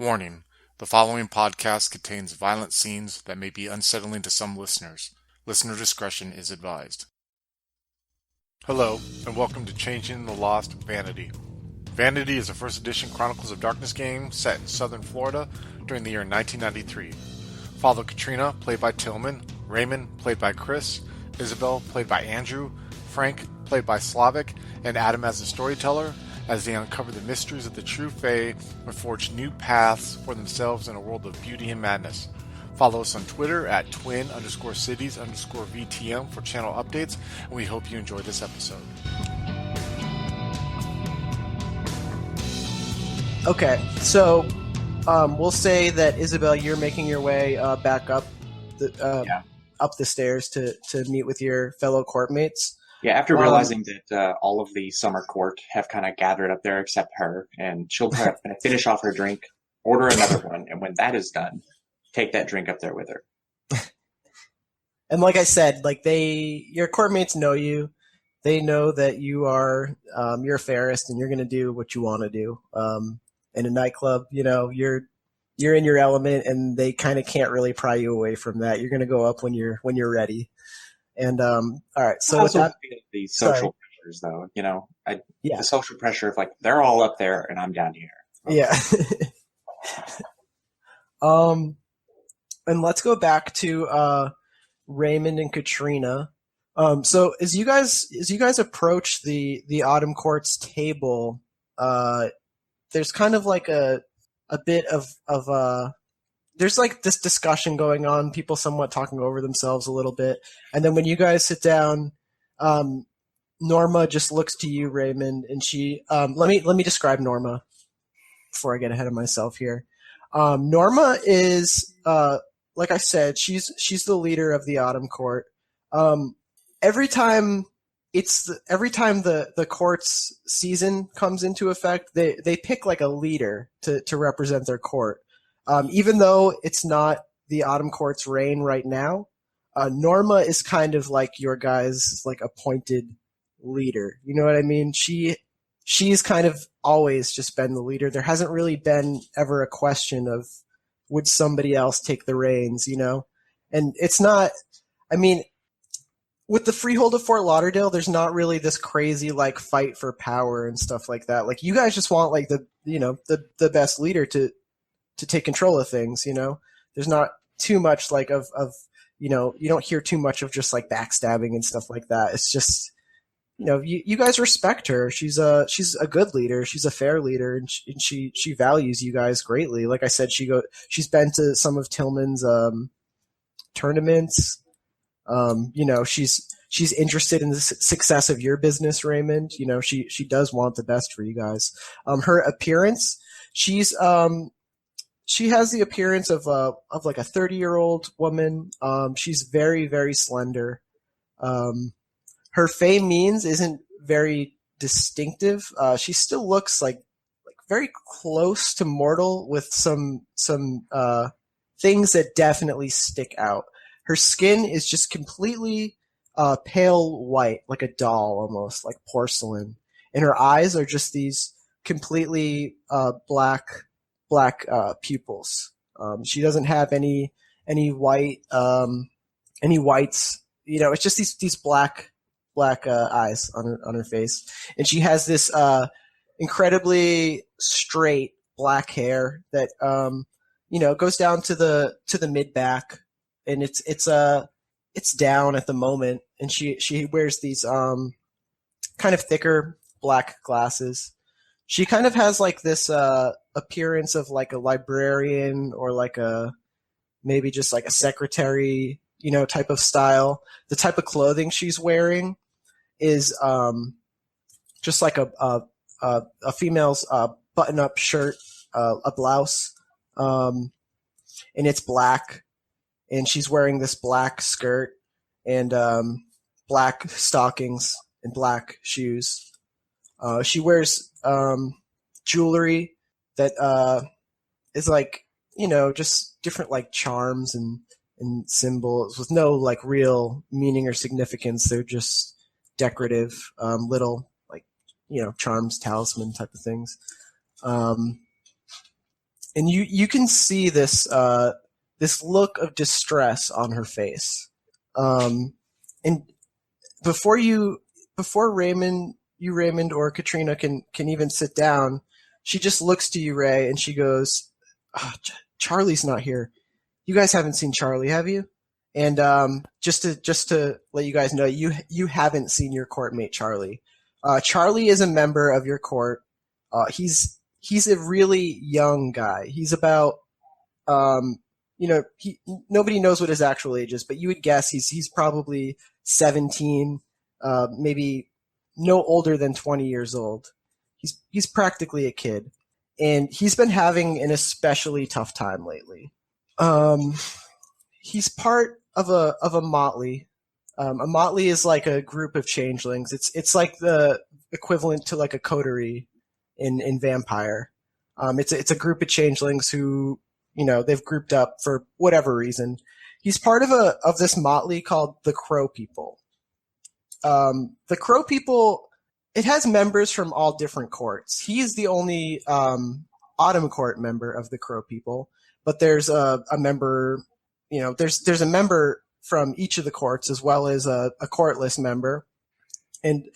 Warning: the following podcast contains violent scenes that may be unsettling to some listeners. Listener discretion is advised. Hello, and welcome to Changing the Lost Vanity. Vanity is a first edition Chronicles of Darkness game set in southern Florida during the year 1993. Follow Katrina, played by Tillman, Raymond, played by Chris, Isabel, played by Andrew, Frank, played by Slavic, and Adam as the storyteller, as they uncover the mysteries of the true Fae and forge new paths for themselves in a world of beauty and madness. Follow us on Twitter at twin_cities_VTM for channel updates, and we hope you enjoy this episode. Okay, so we'll say that Isabel, you're making your way back up the stairs to meet with your fellow courtmates. Yeah, after realizing that all of the summer court have kind of gathered up there except her, and she'll kind of finish off her drink, order another one, and when that is done, take that drink up there with her. And like I said, your courtmates know you. They know that you are you're a fairist and you're going to do what you want to do. In a nightclub, you're in your element, and they kind of can't really pry you away from that. You're going to go up when you're ready. And all right, so with that, the social pressures, though, the social pressure of they're all up there and I'm down here. Okay. Yeah. And let's go back to Raymond and Katrina. So as you guys approach the Autumn Court's table, there's kind of like a bit of there's like this discussion going on, people somewhat talking over themselves a little bit. And then when you guys sit down, Norma just looks to you, Raymond, and she let me describe Norma before I get ahead of myself here. Norma is like I said, she's the leader of the Autumn Court. Every time the court's season comes into effect, they pick like a leader to represent their court. Even though it's not the Autumn Court's reign right now, Norma is kind of like your guys' appointed leader. You know what I mean? She's kind of always just been the leader. There hasn't really been ever a question of would somebody else take the reins, And it's not, I mean, with the Freehold of Fort Lauderdale, there's not really this crazy fight for power and stuff like that. You guys just want the best leader to take control of things, There's not too much you don't hear too much of just backstabbing and stuff like that. It's just, you guys respect her. She's a good leader. She's a fair leader, and she values you guys greatly. Like I said, she's been to some of Tillman's tournaments. She's interested in the success of your business, Raymond. She does want the best for you guys. Her appearance, she has the appearance of a 30-year-old woman. She's very, very slender. Her Fey means isn't very distinctive. She still looks like very close to mortal with some things that definitely stick out. Her skin is just completely pale white, like a doll almost, like porcelain. And her eyes are just these completely black pupils. She doesn't have any white any whites. It's just these black eyes on her face, and she has this incredibly straight black hair that goes down to the mid back, and it's down at the moment, and she wears these kind of thicker black glasses. She kind of has this appearance of a librarian or maybe just a secretary, type of style. The type of clothing she's wearing is just a female's button-up shirt, a blouse, and it's black. And she's wearing this black skirt and black stockings and black shoes. She wears jewelry that is just different charms and symbols with no real meaning or significance. They're just decorative little charms, talisman type of things. and you can see this look of distress on her face. And before Raymond or Katrina can even sit down, she just looks to you, Ray, and she goes, Charlie's not here. You guys haven't seen Charlie, have you? And just to let you guys know, you haven't seen your courtmate Charlie. Charlie is a member of your court. He's a really young guy. He's about nobody knows what his actual age is, but you would guess he's probably 17, maybe no older than 20 years old. He's practically a kid, and he's been having an especially tough time lately. He's part of a motley. A motley is like a group of changelings. It's like the equivalent to like a coterie in Vampire. It's a group of changelings who, they've grouped up for whatever reason. He's part of this motley called the Crow People. The Crow People, it has members from all different courts. He's the only Autumn Court member of the Crow People, but there's a member, there's a member from each of the courts as well as a courtless member. And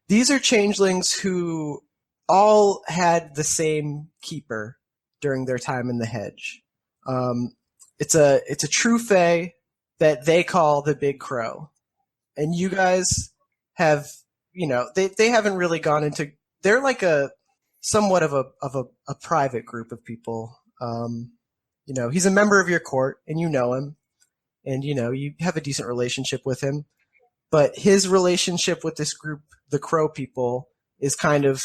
these are changelings who all had the same keeper during their time in the hedge. It's a true fae that they call the Big Crow. And you guys have, they haven't really gone into, they're like somewhat of a private group of people. He's a member of your court and you know him, and you have a decent relationship with him, but his relationship with this group, the Crow People, is kind of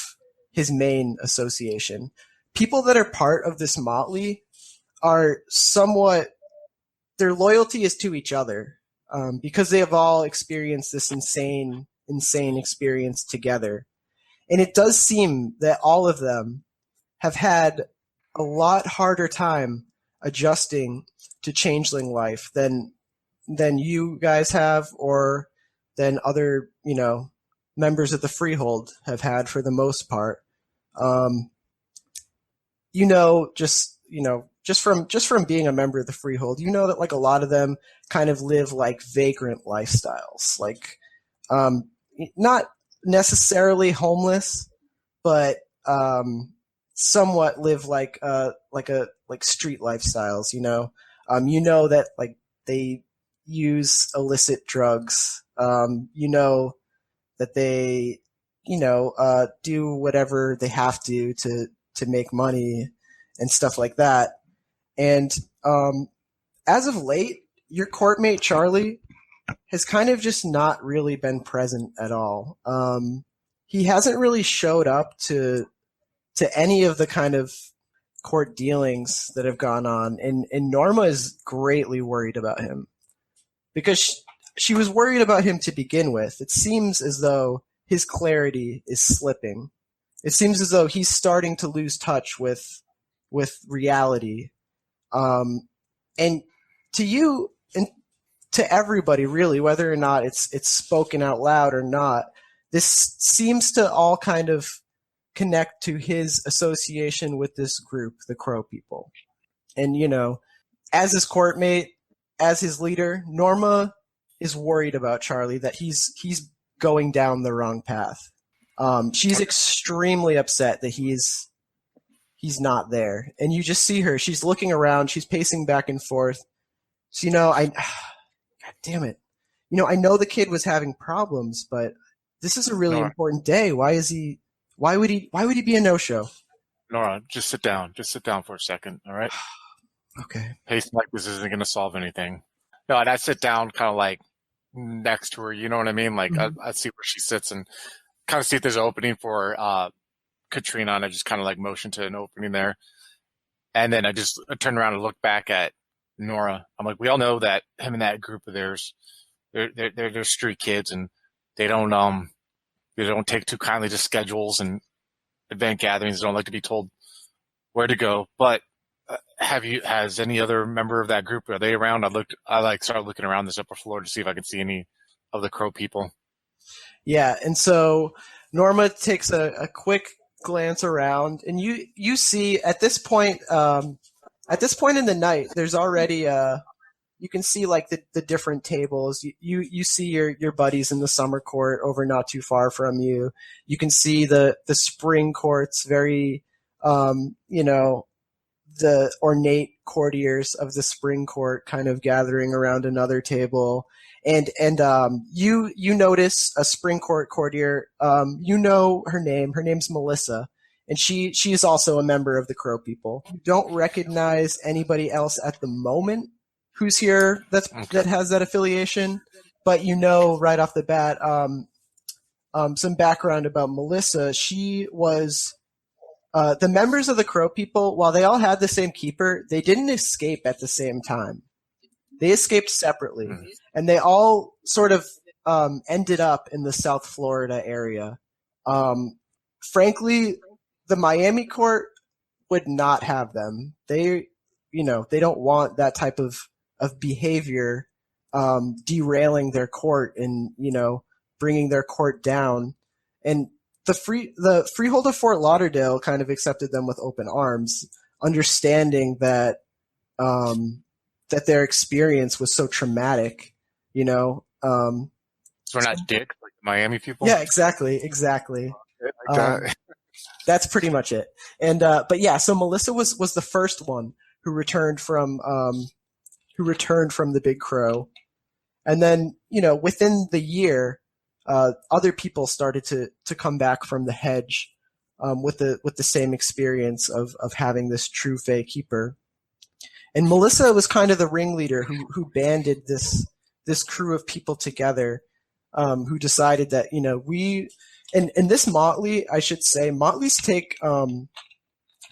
his main association. People that are part of this motley are somewhat, their loyalty is to each other, because they have all experienced this insane experience together. And it does seem that all of them have had a lot harder time adjusting to changeling life than you guys have, or than other, members of the Freehold have had for the most part. Just from being a member of the Freehold, that like a lot of them kind of live like vagrant lifestyles, like not necessarily homeless, but somewhat live like street lifestyles. That like they use illicit drugs. That they do whatever they have to make money and stuff like that. And as of late, your courtmate Charlie has kind of just not really been present at all. He hasn't really showed up to any of the kind of court dealings that have gone on, and Norma is greatly worried about him, because she was worried about him to begin with. It seems as though his clarity is slipping. It seems as though he's starting to lose touch with reality. And to you and to everybody, really, whether or not it's spoken out loud or not, this seems to all kind of connect to his association with this group, the Crow People. And, as his courtmate, as his leader, Norma is worried about Charlie, that he's going down the wrong path. She's extremely upset that he's not there. And you just see her. She's looking around.'s pacing back and forth. So, God damn it. I know the kid was having problems, but this is a really important day. Why would he be a no-show? Nora, just sit down. Just sit down for a second, all right? Okay. Pacing like this isn't going to solve anything. No, and I sit down kind of like next to her, you know what I mean? Like, I see where she sits and kind of see if there's an opening for Katrina, and I just kind of like motion to an opening there. And then I turn around and look back at Nora. I'm like, we all know that him and that group of theirs, they're street kids, and they don't take too kindly to schedules and event gatherings. They don't like to be told where to go. But has any other member of that group, are they around? I started looking around this upper floor to see if I could see any of the Crow People. Yeah, and so Norma takes a quick glance around, and you see at this point in the night, there's already you can see like the different tables. You see your buddies in the summer court over not too far from you. You can see the spring courts, very the ornate courtiers of the spring court kind of gathering around another table. And you notice a spring court courtier. You know her name. Her name's Melissa, and she is also a member of the Crow People. You don't recognize anybody else at the moment who's here that has that affiliation, but you know right off the bat some background about Melissa. She was the members of the Crow People, while they all had the same keeper, they didn't escape at the same time. They escaped separately, and they all sort of ended up in the South Florida area. Frankly, the Miami court would not have them. They don't want that type of behavior derailing their court and bringing their court down. And the Freehold of Fort Lauderdale kind of accepted them with open arms, understanding that that their experience was so traumatic, So we're not dicks like the Miami people? Yeah, exactly. That's pretty much it. And but yeah, so Melissa was the first one who returned from the Big Crow. And then, within the year, other people started to come back from the hedge with the same experience of having this true Fae keeper. And Melissa was kind of the ringleader who banded this crew of people together, who decided that, and this motley, I should say, motleys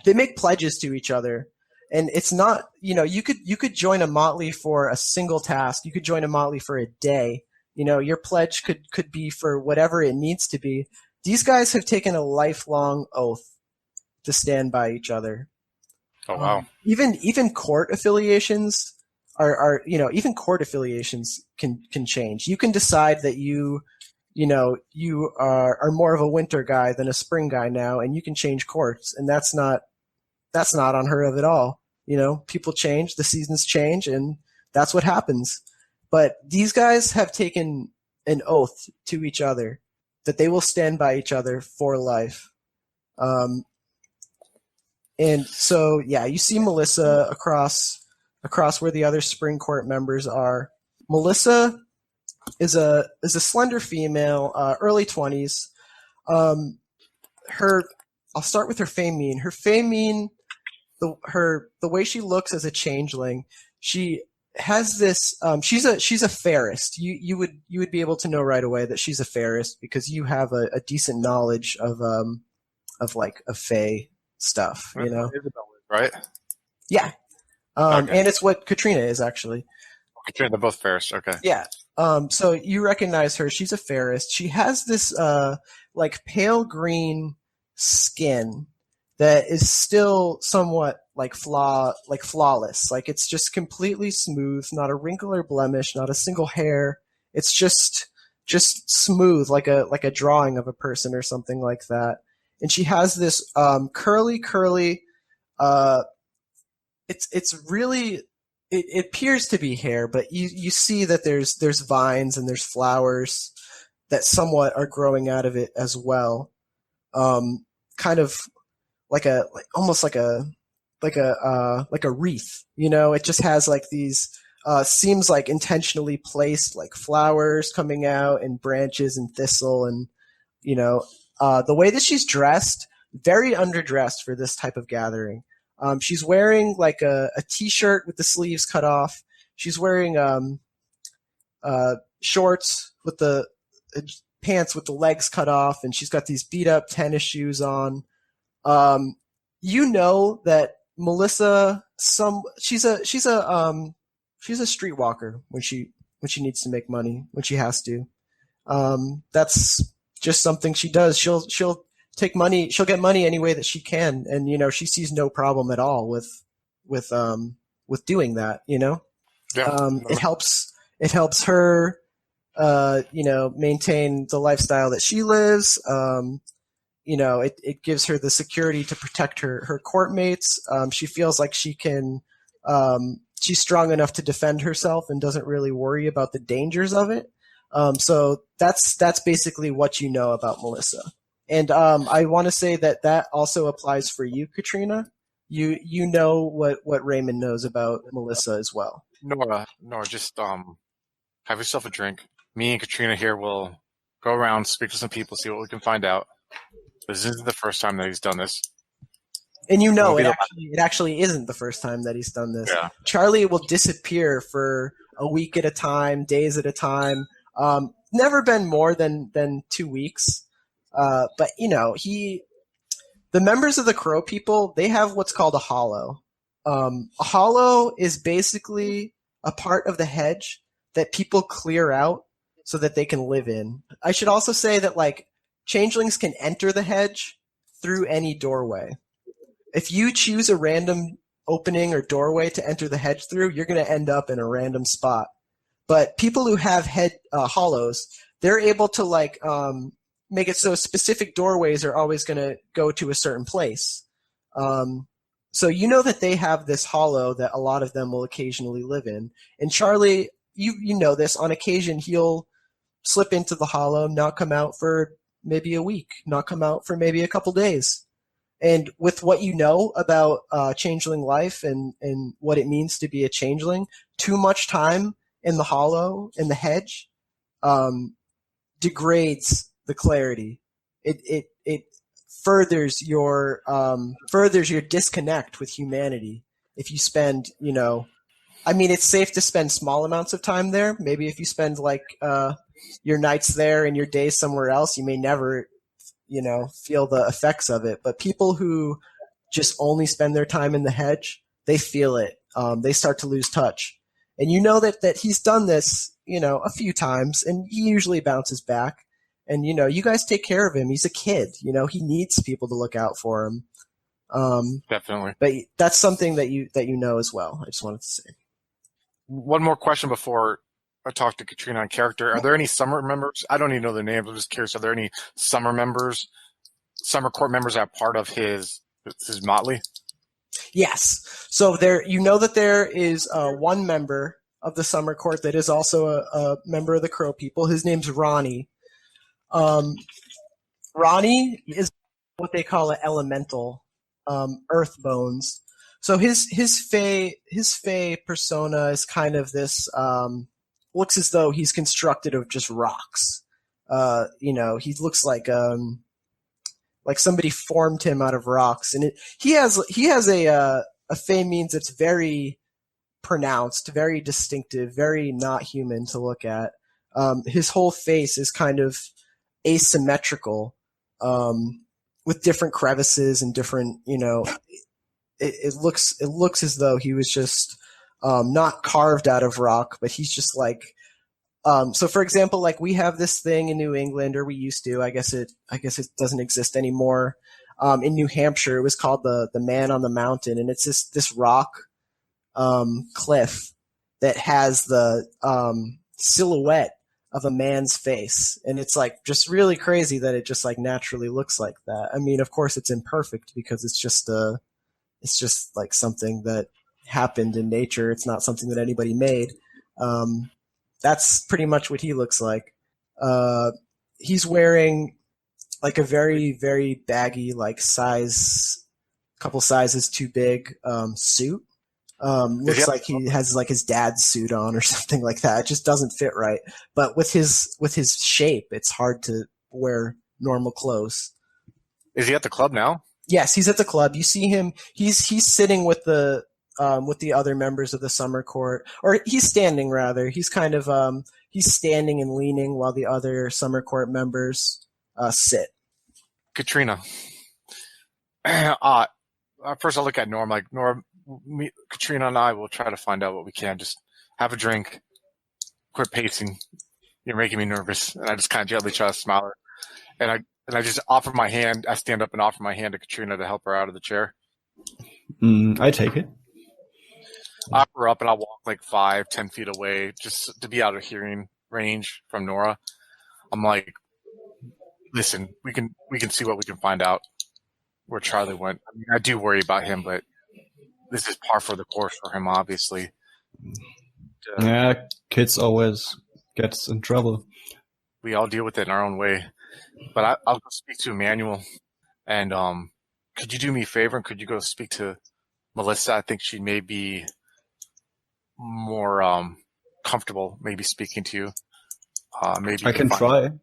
they make pledges to each other. And it's not, you could join a motley for a single task. You could join a motley for a day. Your pledge could be for whatever it needs to be. These guys have taken a lifelong oath to stand by each other. Oh, wow. Even court affiliations even court affiliations can change. You can decide that you are more of a winter guy than a spring guy now, and you can change courts, and that's not unheard of at all. People change, the seasons change, and that's what happens. But these guys have taken an oath to each other that they will stand by each other for life. And so, yeah, you see Melissa across where the other spring court members are. Melissa is a slender female, early 20s. I'll start with her Faymeen. Her Faymeen, the way she looks as a changeling, she has this. She's a fairist. You would be able to know right away that she's a fairist because you have a decent knowledge of Fae stuff. Isabel is, right? Yeah. Okay. And it's what Katrina is actually. Katrina, they're both fairest. Okay. Yeah. So you recognize her. She's a fairist. She has this pale green skin that is still somewhat flawless. Like it's just completely smooth, not a wrinkle or blemish, not a single hair. It's just smooth, like a drawing of a person or something like that. And she has this curly. It's really. It appears to be hair, but you see that there's vines and there's flowers that somewhat are growing out of it as well. Kind of almost like a wreath. It just has like these seems like intentionally placed like flowers coming out and branches and thistle, and the way that she's dressed, very underdressed for this type of gathering. She's wearing like a t-shirt with the sleeves cut off. She's wearing shorts with the pants with the legs cut off, and she's got these beat up tennis shoes on. That Melissa, she's a streetwalker when she needs to make money, when she has to. That's just something she does. She'll take money. She'll get money any way that she can, and she sees no problem at all with doing that. Yeah. It helps her, maintain the lifestyle that she lives. it gives her the security to protect her courtmates. She feels like she can, she's strong enough to defend herself and doesn't really worry about the dangers of it. So that's basically what you know about Melissa. And I want to say that also applies for you, Katrina. You know what Raymond knows about Melissa as well. Nora, just have yourself a drink. Me and Katrina here will go around, speak to some people, see what we can find out. This isn't the first time that he's done this. And it actually isn't the first time that he's done this. Yeah. Charlie will disappear for a week at a time, days at a time. Never been more than 2 weeks. But the members of the Crow people, they have what's called a hollow. A hollow is basically a part of the hedge that people clear out so that they can live in. I should also say that changelings can enter the hedge through any doorway. If you choose a random opening or doorway to enter the hedge through, you're going to end up in a random spot. But people who have hollows, they're able to make it so specific doorways are always going to go to a certain place. So that they have this hollow that a lot of them will occasionally live in. And Charlie, you know this, on occasion he'll slip into the hollow, not come out for maybe a week, not come out for maybe a couple days. And with what you know about changeling life and what it means to be a changeling, too much time in the hollow, in the hedge, degrades the clarity. It furthers your disconnect with humanity. If you spend, it's safe to spend small amounts of time there. Maybe if you spend your nights there and your days somewhere else, you may never, feel the effects of it. But people who just only spend their time in the hedge, they feel it. They start to lose touch. And that he's done this, a few times, and he usually bounces back. And, you guys take care of him. He's a kid. He needs people to look out for him. Definitely. But that's something that you know as well. I just wanted to say. One more question before I talk to Katrina on character. Are there any summer members? I don't even know their names. I'm just curious. Are there any summer court members that are part of his motley? Yes. So there is one member of the summer court that is also a member of the Crow people. His name's Ronnie. Ronnie is what they call an elemental, earth bones. So his Fae persona is kind of this, looks as though he's constructed of just rocks. He looks like somebody formed him out of rocks, and he has a Fae means that's very pronounced, very distinctive, very not human to look at. His whole face is kind of asymmetrical, with different crevices and different, it looks as though he was just not carved out of rock, but he's just so for example, we have this thing in New England, or we used to, I guess it doesn't exist anymore. In New Hampshire, it was called the Man on the Mountain, and it's this rock cliff that has the silhouette of a man's face, and it's just really crazy that it just naturally looks like that. I mean, of course it's imperfect because it's just something that happened in nature. It's not something that anybody made. That's pretty much what he looks like. He's wearing a very, very baggy, couple sizes too big suit. Looks like he has his dad's suit on or something like that. It just doesn't fit right. But with his shape, it's hard to wear normal clothes. Is he at the club now? Yes, he's at the club. You see him. He's sitting with the other members of the summer court, or he's standing rather. He's kind of he's standing and leaning while the other summer court members sit. Katrina. First I'll look at Norm. Norm, Katrina and I will try to find out what we can. Just have a drink. Quit pacing. You're making me nervous. And I just kind of gently try to smile her. And I just offer my hand. I stand up and offer my hand to Katrina to help her out of the chair. I take it. I'll offer her up and I'll walk 5-10 feet away just to be out of hearing range from Nora. I'm listen, we can see what we can find out where Charlie went. I mean, I do worry about him, but this is par for the course for him, obviously. Yeah, kids always gets in trouble. We all deal with it in our own way. But I'll go speak to Emmanuel, and could you do me a favor and could you go speak to Melissa? I think she may be more comfortable maybe speaking to you. Maybe I can try. I'm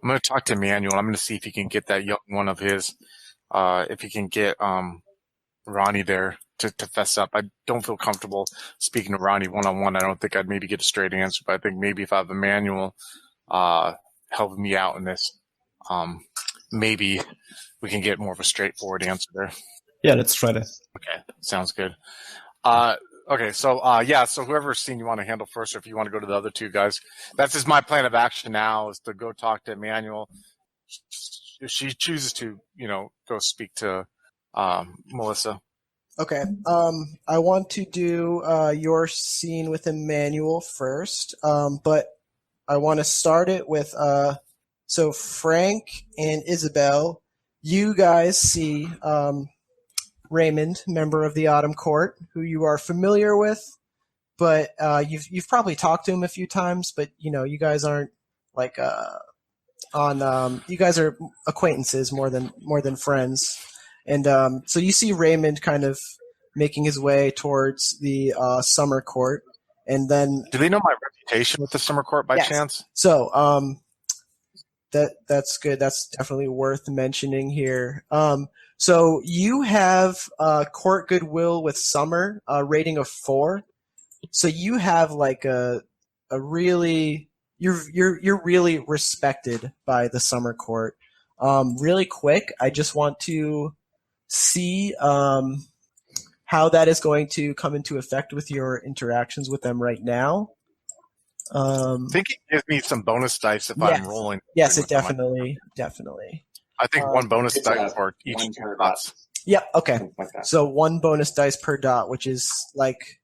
going to talk to Emmanuel. I'm going to see if he can get that young one of his, if he can get Ronnie there to fess up. I don't feel comfortable speaking to Ronnie one-on-one. I don't think I'd maybe get a straight answer, but I think maybe if I have Emmanuel helping me out in this, maybe we can get more of a straightforward answer there. Yeah, let's try that. Okay, sounds good. Okay, so so whoever's scene you want to handle first, or if you want to go to the other two guys, that's just my plan of action now, is to go talk to Emmanuel. If she chooses to, go speak to Melissa. Okay. I want to do your scene with Emmanuel first, but I want to start it with so Frank and Isabel. You guys see Raymond, member of the Autumn Court, who you are familiar with, but you've probably talked to him a few times, but you guys aren't like you guys are acquaintances more than friends. And so you see Raymond kind of making his way towards the summer court, and then do they know my reputation with the summer court by chance? So that's good. That's definitely worth mentioning here. So you have court goodwill with Summer, rating of 4. So you have like a really you're really respected by the summer court. Really quick, I just want to see how that is going to come into effect with your interactions with them right now. I think it gives me some bonus dice if I'm rolling. Yes, it definitely. I think one bonus dice for each 2 dots. Yeah, okay. Like that. So 1 bonus dice per dot, which is like...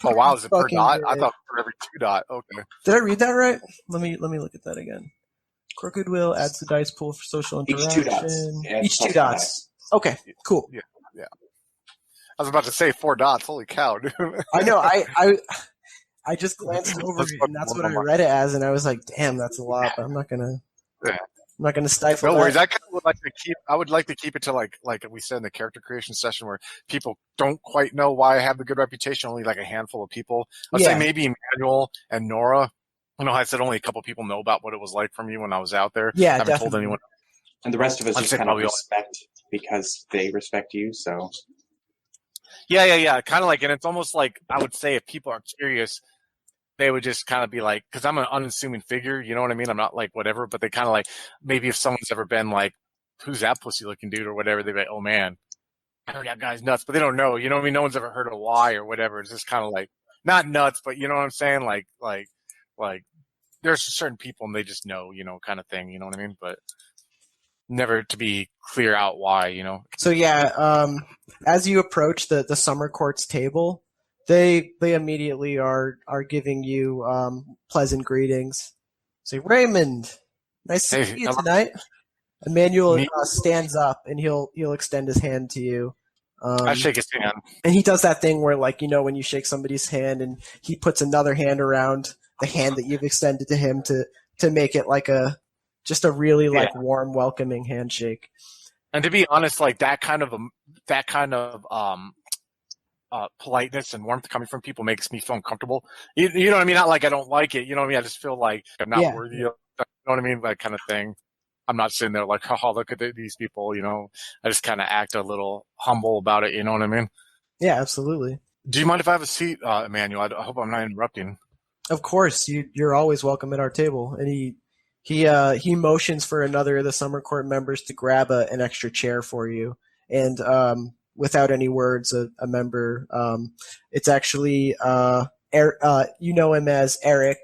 Oh, wow, is it per dot? Good. I thought for every 2 dot. Okay. Did I read that right? Let me look at that again. Court goodwill adds the dice pool for social interaction. Each 2 dots. Each 2 dots. Okay, cool. Yeah. I was about to say 4 dots. Holy cow, dude. I know. I just glanced over it, and that's what I read it as, and I was like, "Damn, that's a lot." But I'm not gonna stifle. No worries. I would like to keep it to like we said in the character creation session, where people don't quite know why I have a good reputation. Only like a handful of people. I'd say maybe Emmanuel and Nora. I said only a couple people know about what it was like for me when I was out there. Yeah, I haven't definitely. told anyone. And the rest of us just kind of respect because they respect you. So. Yeah. Kind of like, and it's almost like I would say if people are curious, they would just kind of be like, because I'm an unassuming figure, you know what I mean? I'm not like whatever, but they kind of like, maybe if someone's ever been like, who's that pussy looking dude or whatever, they'd be like, oh man, I heard that guy's nuts, but they don't know, you know what I mean? No one's ever heard of why or whatever. It's just kind of like, not nuts, but you know what I'm saying? Like there's certain people and they just know, kind of thing, you know what I mean? But never to be clear out why, So as you approach the summer court's table, they immediately are giving you pleasant greetings. Say, Raymond, nice to see you tonight. Emmanuel stands up and he'll extend his hand to you. I shake his hand, and he does that thing where, like, when you shake somebody's hand and he puts another hand around the hand that you've extended to him to make it like just a really warm, welcoming handshake. And to be honest, like that kind of politeness and warmth coming from people makes me feel uncomfortable. You know what I mean? Not like I don't like it. You know what I mean? I just feel like I'm not worthy of that. You know what I mean? That kind of thing. I'm not sitting there like, oh, look at these people. I just kind of act a little humble about it. You know what I mean? Yeah, absolutely. Do you mind if I have a seat, Emmanuel? I hope I'm not interrupting. Of course, you're always welcome at our table. And he motions for another of the summer court members to grab an extra chair for you. And without any words, a member, it's actually you know him as Eric,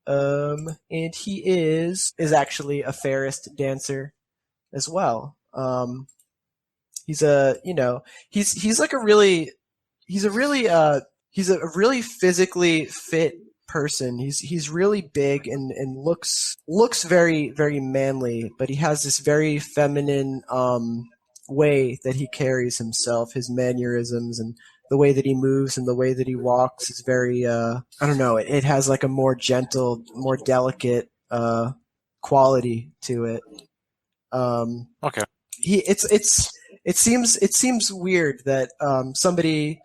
and he is actually a fairest dancer as well. He's a really physically fit person. He's really big and looks very, very manly, but he has this very feminine way that he carries himself, his mannerisms and the way that he moves and the way that he walks is very I don't know, it has like a more gentle, more delicate quality to it. Okay. It seems weird that somebody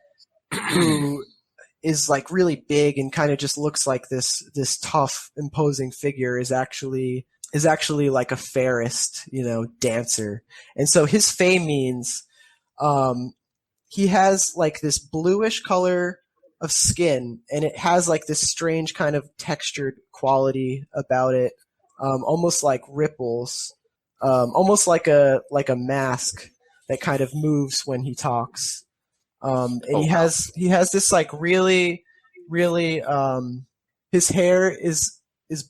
who is like really big and kind of just looks like this tough, imposing figure is actually like a fairest, dancer. And so his fey means he has like this bluish color of skin, and it has like this strange kind of textured quality about it, almost like ripples, almost like a mask that kind of moves when he talks. And he has this like really, really his hair is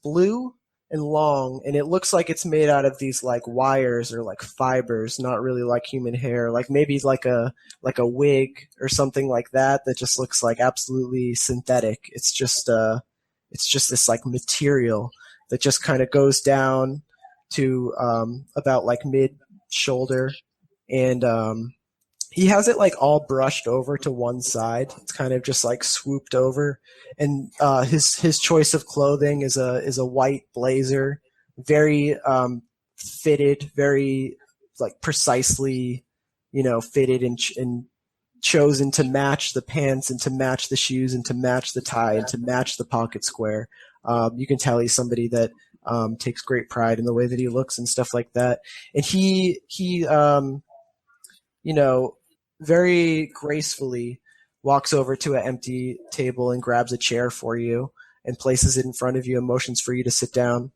blue and long, and it looks like it's made out of these like wires or like fibers, not really like human hair, like maybe like a wig or something like that just looks like absolutely synthetic. It's just this like material that just kind of goes down to about like mid shoulder, and he has it like all brushed over to one side. It's kind of just like swooped over, and his choice of clothing is a white blazer, very fitted, very like precisely, fitted and chosen to match the pants and to match the shoes and to match the tie and to match the pocket square. You can tell he's somebody that takes great pride in the way that he looks and stuff like that. And he very gracefully walks over to an empty table and grabs a chair for you and places it in front of you and motions for you to sit down,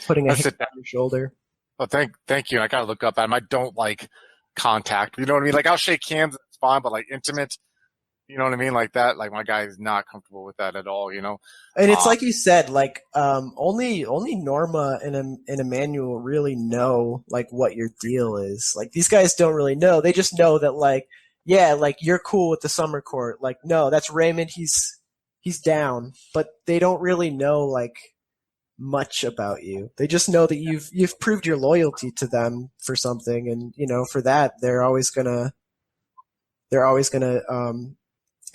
putting a hand on your shoulder. Well, thank you. I gotta look up at him. I don't like contact. You know what I mean? Like I'll shake hands, it's fine, but like intimate, you know what I mean? Like that, like my guy is not comfortable with that at all, And it's like you said, like only Norma and Emmanuel really know like what your deal is. Like these guys don't really know. They just know that like, yeah, like you're cool with the summer court. Like no, that's Raymond. He's down, but they don't really know like much about you. They just know that you've proved your loyalty to them for something, and for that they're always gonna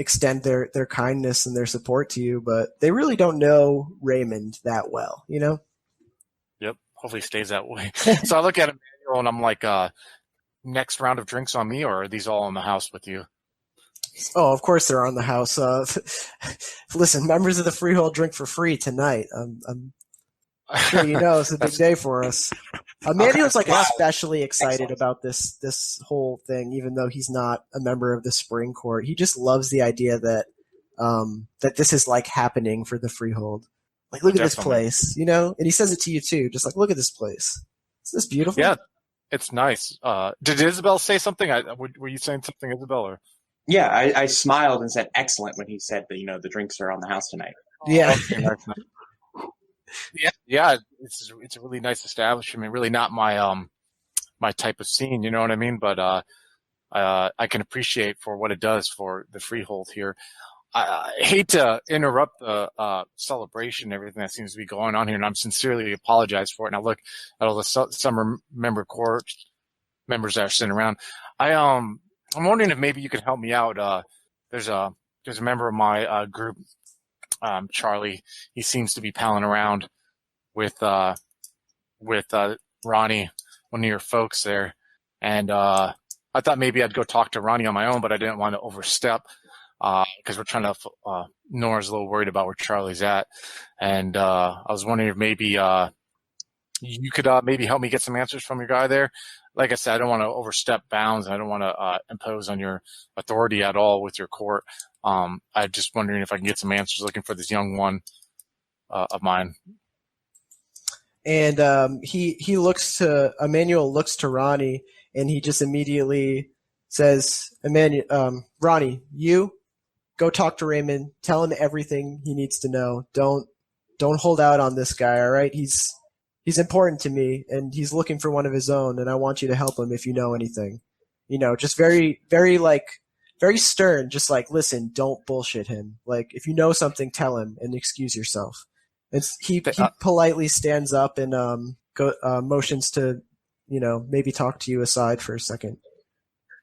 extend their kindness and their support to you, but they really don't know Raymond that well, Yep. Hopefully it stays that way. So I look at Emmanuel and I'm like, next round of drinks on me, or are these all in the house with you? Oh, of course they're on the house. Listen, members of the Freehold drink for free tonight. I'm sure it's a big day for us. Emmanuel's like especially excited about this whole thing, even though he's not a member of the Spring Court. He just loves the idea that that this is like happening for the Freehold. Like, look at this place, And he says it to you too, just like, look at this place. Isn't this beautiful? Yeah, it's nice. Did Isabel say something? Were you saying something, Isabel? Or? Yeah, I smiled and said excellent when he said that the drinks are on the house tonight. Yeah. Yeah, it's a really nice establishment. Really not my my type of scene, you know what I mean? But I can appreciate for what it does for the Freehold here. I hate to interrupt the celebration and everything that seems to be going on here, and I'm sincerely apologize for it. And I look at all the summer member court members that are sitting around. I'm wondering if maybe you could help me out. There's a member of my group. Charlie, he seems to be palling around with Ronnie, one of your folks there, and I thought maybe I'd go talk to Ronnie on my own, but I didn't want to overstep because we're trying to. Nora's a little worried about where Charlie's at, and I was wondering if maybe you could maybe help me get some answers from your guy there. Like I said, I don't want to overstep bounds. I don't want to impose on your authority at all with your court. I'm just wondering if I can get some answers looking for this young one of mine. And Emmanuel looks to Ronnie, and he just immediately says, Ronnie, you go talk to Raymond. Tell him everything he needs to know. Don't hold out on this guy, all right? He's important to me, and he's looking for one of his own, and I want you to help him if you know anything. Just very, very like very stern, just like, listen, don't bullshit him. Like, if you know something, tell him and excuse yourself. He politely stands up and motions to, maybe talk to you aside for a second.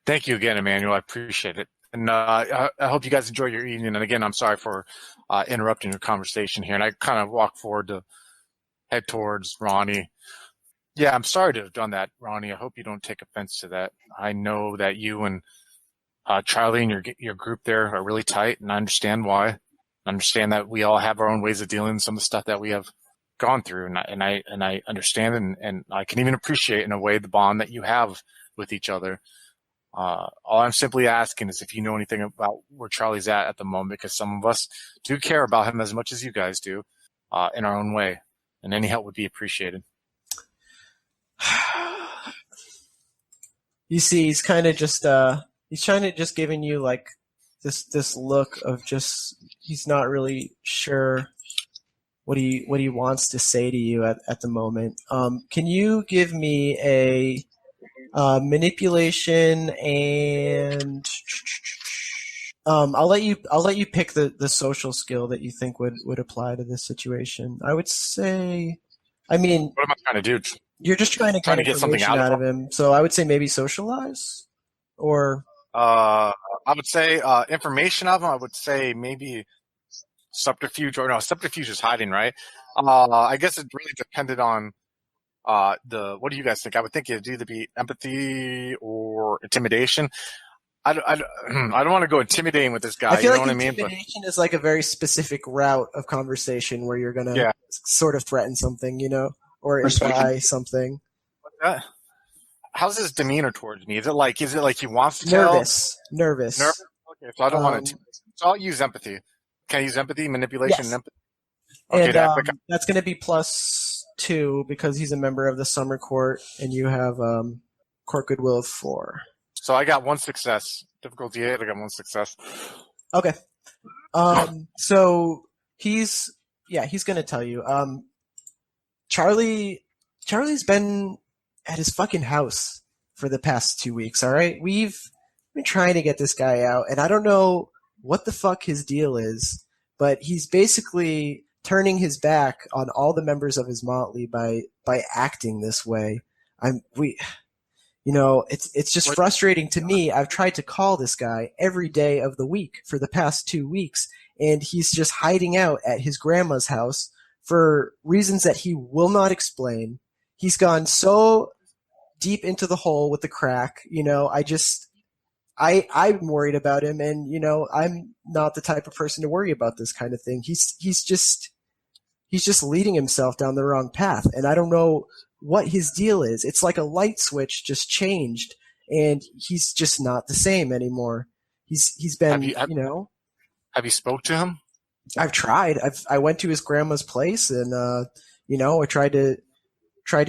Thank you again, Emmanuel. I appreciate it. And I hope you guys enjoy your evening. And again, I'm sorry for interrupting your conversation here. And I kind of walk forward to head towards Ronnie. Yeah, I'm sorry to have done that, Ronnie. I hope you don't take offense to that. I know that you and Charlie and your group there are really tight, and I understand why. I understand that we all have our own ways of dealing with some of the stuff that we have gone through, and I understand, and I can even appreciate in a way the bond that you have with each other. All I'm simply asking is if you know anything about where Charlie's at the moment, because some of us do care about him as much as you guys do, in our own way, and any help would be appreciated. You see, he's kind of just he's trying to just giving you like this look of just he's not really sure what he wants to say to you at the moment. Can you give me a manipulation and I'll let you pick the social skill that you think would apply to this situation. I would say, I mean, what am I trying to do? You're just trying to get something out of him. So I would say maybe socialize, or I would say information of him. I would say maybe subterfuge, or no, subterfuge is hiding, right? I guess it really depended on what do you guys think? I would think it'd either be empathy or intimidation. I don't want to go intimidating with this guy. I feel you know like what I mean? intimidation is like a very specific route of conversation where you're gonna sort of threaten something, or imply something. How's his demeanor towards me? Is it like he wants to nervous? tell? Nervous. Okay, so I don't want to. So I'll use empathy. Can I use empathy, manipulation, yes. and empathy? Okay, and that's going to be +2 because he's a member of the Summer Court, and you have Court Goodwill of 4. So I got 1 success. Difficulty 8. I got 1 success. Okay. So he's going to tell you. Charlie's been at his fucking house for the past 2 weeks, all right? We've been trying to get this guy out, and I don't know what the fuck his deal is, but he's basically turning his back on all the members of his motley by acting this way. It's just frustrating to me. I've tried to call this guy every day of the week for the past 2 weeks, and he's just hiding out at his grandma's house for reasons that he will not explain. He's gone so deep into the hole with the crack. I'm worried about him, and I'm not the type of person to worry about this kind of thing. He's just leading himself down the wrong path, and I don't know what his deal is. It's like a light switch just changed, and he's just not the same anymore. He's been, Have you spoke to him? I've tried. I went to his grandma's place, and I tried to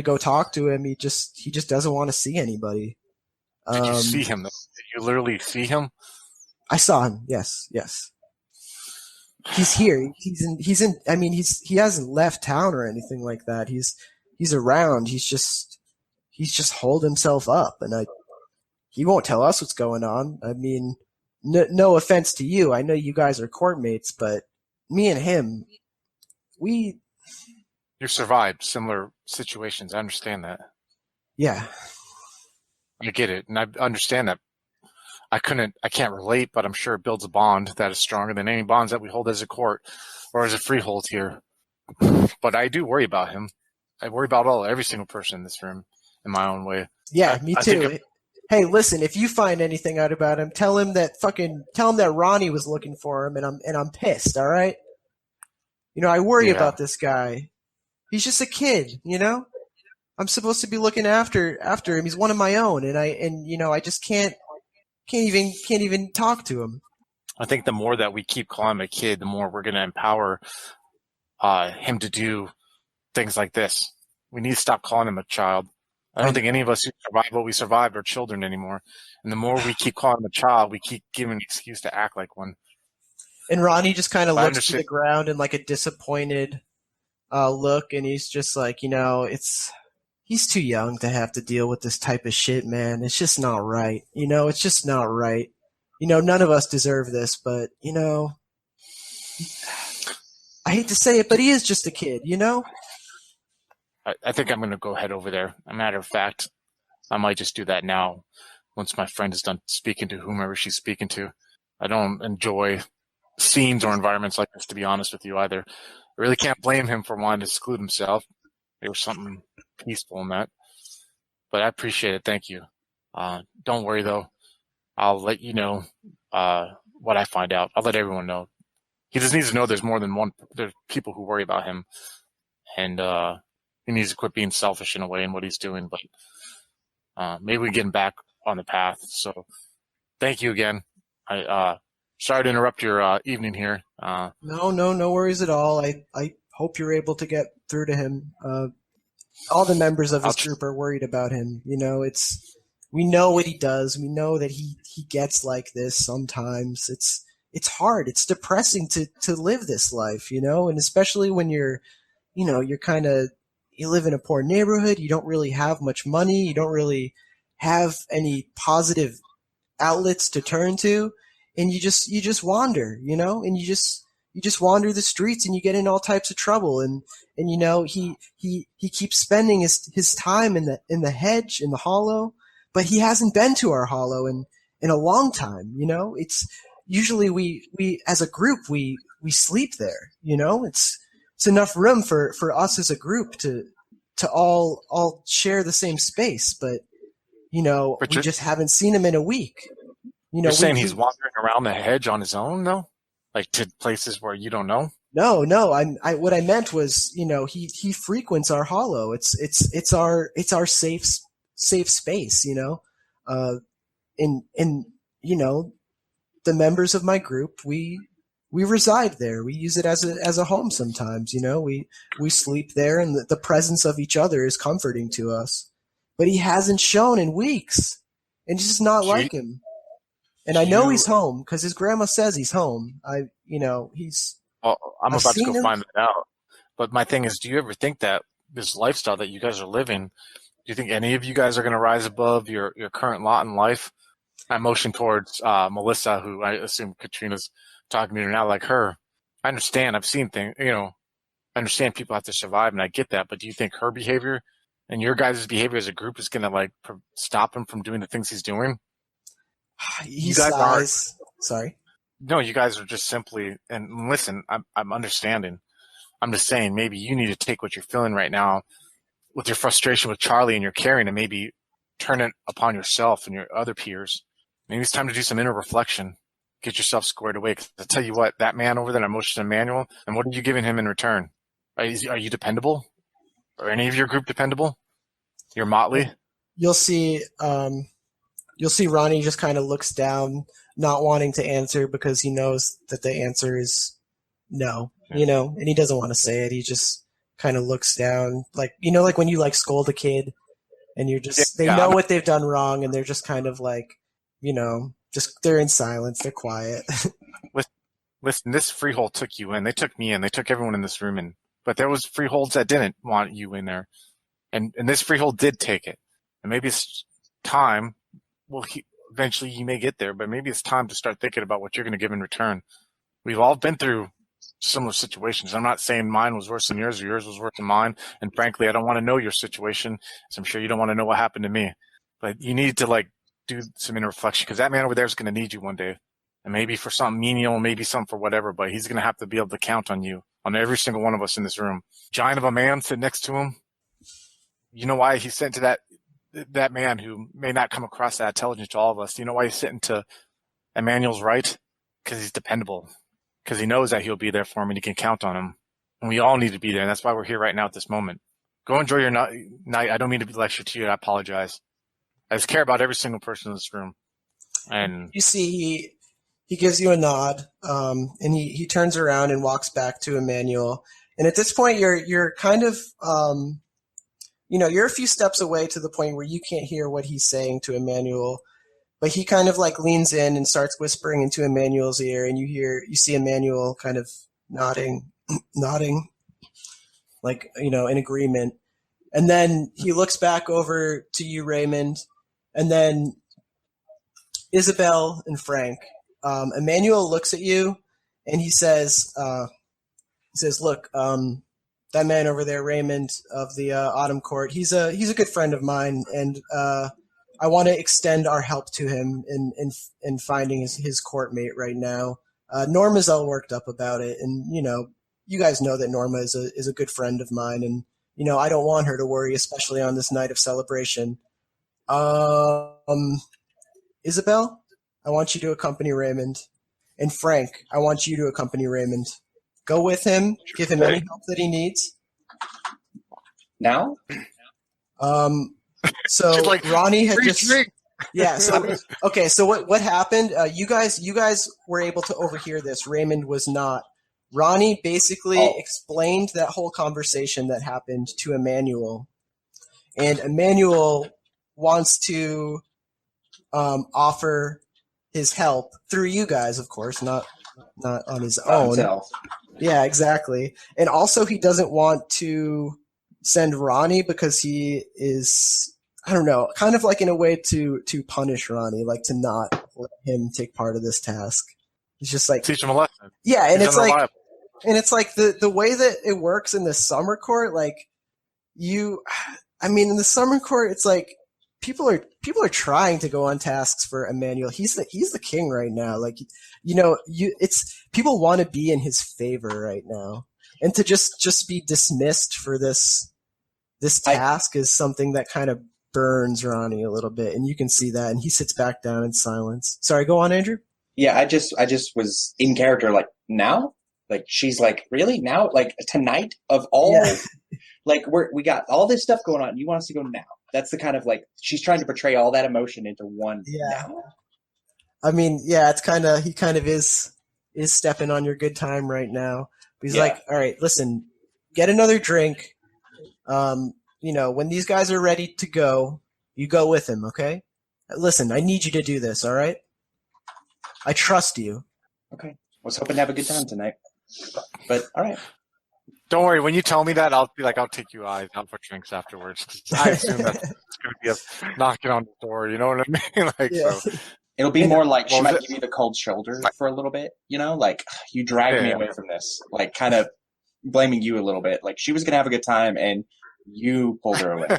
go talk to him. He just doesn't want to see anybody. Did you see him? Did you literally see him? I saw him. Yes. He's here. He hasn't left town or anything like that. He's around. He's just holed himself up, and he won't tell us what's going on. I mean, no offense to you. I know you guys are court mates, but me and him, you survived similar situations. I understand that. Yeah. I get it, and I understand that. I can't relate, but I'm sure it builds a bond that is stronger than any bonds that we hold as a court or as a freehold here. But I do worry about him. I worry about every single person in this room in my own way. Yeah, me too. Hey, listen, if you find anything out about him, tell him that Ronnie was looking for him, and I'm pissed, all right? I worry about this guy. He's just a kid, I'm supposed to be looking after him. He's one of my own, and I just can't even talk to him. I think the more that we keep calling him a kid, the more we're going to empower him to do things like this. We need to stop calling him a child. I don't think any of us who survived what we survived are children anymore. And the more we keep calling him a child, we keep giving him an excuse to act like one. And Ronnie just kind of looks to the ground in like a disappointed look, and he's just like, he's too young to have to deal with this type of shit, man. It's just not right. It's just not right. none of us deserve this, but, I hate to say it, but he is just a kid, I think I'm going to go head over there. A matter of fact, I might just do that now once my friend is done speaking to whomever she's speaking to. I don't enjoy scenes or environments like this, to be honest with you, either. I really can't blame him for wanting to seclude himself. There was something peaceful in that. But I appreciate it. Thank you. Don't worry, though. I'll let you know what I find out. I'll let everyone know. He just needs to know there's more than one. There's people who worry about him. And he needs to quit being selfish in a way in what he's doing. But maybe we get him back on the path. So thank you again. Sorry to interrupt your evening here. No worries at all. I hope you're able to get through to him. All the members of his group are worried about him. We know what he does. We know that he gets like this sometimes. It's hard. It's depressing to live this life, and especially when you're you live in a poor neighborhood. You don't really have much money. You don't really have any positive outlets to turn to, and you just wander, and you just wander the streets, and you get in all types of trouble, and he keeps spending his time in the hedge, in the hollow, but he hasn't been to our hollow in a long time. It's usually we as a group we sleep there. It's enough room for us as a group to all share the same space, but we just haven't seen him in a week. You're saying he's wandering around the hedge on his own, though, like to places where you don't know. No. What I meant was, he frequents our hollow. It's our safe space. The members of my group, we reside there. We use it as a home sometimes. We sleep there, and the presence of each other is comforting to us. But he hasn't shown in weeks, and it's just not like him. And I know he's home because his grandma says he's home. He's. Well, I'm about to go find that out. But my thing is, do you ever think that this lifestyle that you guys are living, do you think any of you guys are going to rise above your current lot in life? I motion towards Melissa, who I assume Katrina's talking to now, like her. I understand. I've seen things, I understand people have to survive, and I get that. But do you think her behavior and your guys' behavior as a group is going to stop him from doing the things he's doing? He sighs. Sorry. No, you guys are just simply, and listen, I'm understanding. I'm just saying, maybe you need to take what you're feeling right now with your frustration with Charlie and your caring, and maybe turn it upon yourself and your other peers. Maybe it's time to do some inner reflection. Get yourself squared away. 'Cause I tell you what, that man over there, Emotion Emmanuel, and what are you giving him in return? Are you dependable? Are any of your group dependable? You're motley? You'll see Ronnie just kind of looks down, not wanting to answer because he knows that the answer is no, and he doesn't want to say it. He just kind of looks down, like when you scold a kid and you're just, they know what they've done wrong, and they're just kind of just they're in silence. They're quiet. Listen, this freehold took you in. They took me in. They took everyone in this room in. But there was freeholds that didn't want you in there. And this freehold did take it. And maybe it's time. Well, eventually you may get there, but maybe it's time to start thinking about what you're going to give in return. We've all been through similar situations. I'm not saying mine was worse than yours or yours was worse than mine. And frankly, I don't want to know your situation, so I'm sure you don't want to know what happened to me. But you need to do some inner reflection, because that man over there is going to need you one day. And maybe for something menial, maybe something for whatever, but he's going to have to be able to count on you, on every single one of us in this room. Giant of a man sitting next to him. You know why he's sent to that man who may not come across that intelligent to all of us. You know why he's sitting to Emmanuel's right? Because he's dependable. Because he knows that he'll be there for him and he can count on him. And we all need to be there. And that's why we're here right now at this moment. Go enjoy your night. I don't mean to be lecture to you. I apologize. I just care about every single person in this room. And you see, he gives you a nod, and he turns around and walks back to Emmanuel. And at this point, you're kind of, you're a few steps away to the point where you can't hear what he's saying to Emmanuel. But he kind of leans in and starts whispering into Emmanuel's ear, and you see Emmanuel kind of nodding, in agreement. And then he looks back over to you, Raymond, and then Isabel and Frank, Emmanuel looks at you and he says, "Look, that man over there, Raymond of the Autumn Court, he's a good friend of mine, and I want to extend our help to him in finding his courtmate right now. Norma's all worked up about it, and you guys know that Norma is a good friend of mine, and I don't want her to worry, especially on this night of celebration. Isabel, I want you to accompany Raymond, and Frank, I want you to accompany Raymond. Go with him, give him any help that he needs." Now? So Just like, Ronnie had free just drink. yeah. So okay. So what happened? You guys were able to overhear this. Raymond was not. Ronnie basically explained that whole conversation that happened to Emmanuel, and Emmanuel wants to offer his help through you guys, of course, not on his own. Himself. Yeah, exactly. And also, he doesn't want to send Ronnie because he is, I don't know, kind of like in a way to punish Ronnie, like to not let him take part of this task. It's just like Teach him a lesson. yeah, and He's it's like unreliable. the way that it works in the summer court, like in the summer court, it's like people are trying to go on tasks for Emmanuel. He's the king right now. Like it's people want to be in his favor right now, and to just be dismissed for this task is something that kind of burns Ronnie a little bit, and you can see that. And he sits back down in silence. Sorry, go on, Andrew. Yeah, I just was in character. Like now, like she's like really now, like tonight of all, like we got all this stuff going on. You want us to go now? That's the kind of like she's trying to portray all that emotion into one. Yeah. Now. I mean, yeah, it's he kind of is stepping on your good time right now. But he's like, all right, listen, get another drink. When these guys are ready to go, you go with him, okay? Listen, I need you to do this, all right? I trust you. Okay. I was hoping to have a good time tonight. But all right. Don't worry. When you tell me that, I'll be like, I'll take you out for drinks afterwards. I assume that's going to be a knocking on the door. You know what I mean? Like, yeah. so. It'll be more like she might give you the cold shoulder for a little bit. Like you dragged me away from this. Like kind of blaming you a little bit. Like she was going to have a good time and you pulled her away.